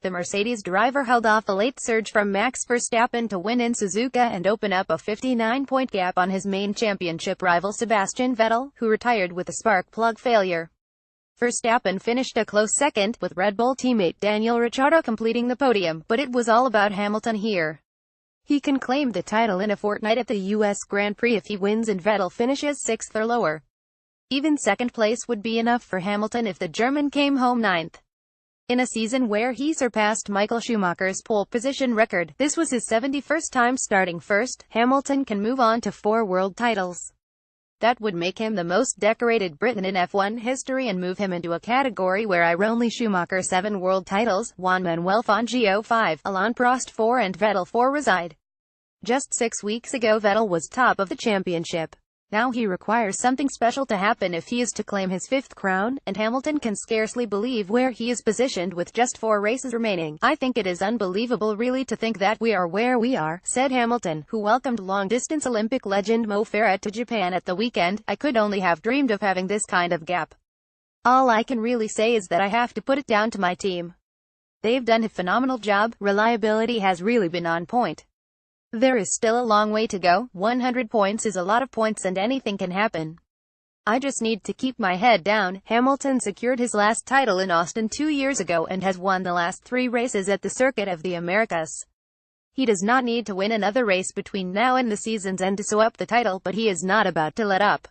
The Mercedes driver held off a late surge from Max Verstappen to win in Suzuka and open up a 59-point gap on his main championship rival Sebastian Vettel, who retired with a spark plug failure. Verstappen finished a close second, with Red Bull teammate Daniel Ricciardo completing the podium, but it was all about Hamilton here. He can claim the title in a fortnight at the U.S. Grand Prix if he wins and Vettel finishes 6th or lower. Even second place would be enough for Hamilton if the German came home 9th. In a season where he surpassed Michael Schumacher's pole position record, this was his 71st time starting first. Hamilton can move on to 4 world titles. That would make him the most decorated Briton in F1 history and move him into a category where only Schumacher 7 world titles, Juan Manuel Fangio 5, Alain Prost 4 and Vettel 4 reside. Just 6 weeks ago Vettel was top of the championship. Now he requires something special to happen if he is to claim his 5th crown, and Hamilton can scarcely believe where he is positioned with just 4 races remaining. "I think it is unbelievable really to think that we are where we are," said Hamilton, who welcomed long-distance Olympic legend Mo Farah to Japan at the weekend. "I could only have dreamed of having this kind of gap. All I can really say is that I have to put it down to my team. They've done a phenomenal job. Reliability has really been on point. There is still a long way to go. 100 points is a lot of points and anything can happen. I just need to keep my head down." Hamilton secured his last title in Austin 2 years ago and has won the last 3 races at the Circuit of the Americas. He does not need to win another race between now and the season's end to sew up the title, but he is not about to let up.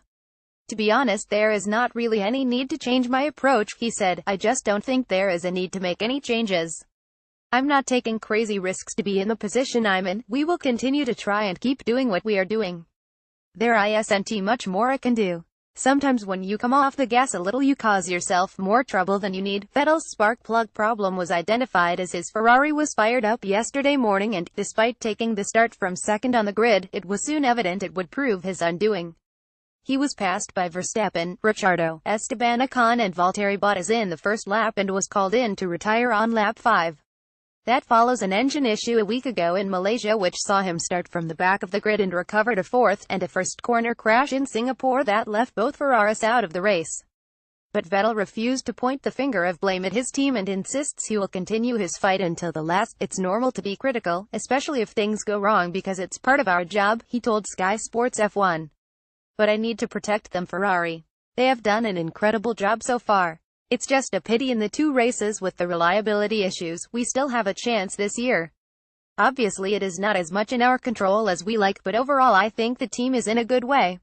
"To be honest, there is not really any need to change my approach," he said. "I just don't think there is a need to make any changes. I'm not taking crazy risks to be in the position I'm in. We will continue to try and keep doing what we are doing. There isn't much more I can do. Sometimes when you come off the gas a little you cause yourself more trouble than you need." Vettel's spark plug problem was identified as his Ferrari was fired up yesterday morning and, despite taking the start from second on the grid, it was soon evident it would prove his undoing. He was passed by Verstappen, Ricciardo, Esteban Ocon and Valtteri Bottas in the first lap and was called in to retire on lap 5. That follows an engine issue a week ago in Malaysia which saw him start from the back of the grid and recover to 4th, and a first corner crash in Singapore that left both Ferraris out of the race. But Vettel refused to point the finger of blame at his team and insists he will continue his fight until the last. "It's normal to be critical, especially if things go wrong because it's part of our job," he told Sky Sports F1. "But I need to protect them. Ferrari. They have done an incredible job so far. It's just a pity in the 2 races with the reliability issues. We still have a chance this year. Obviously it is not as much in our control as we like, but overall I think the team is in a good way."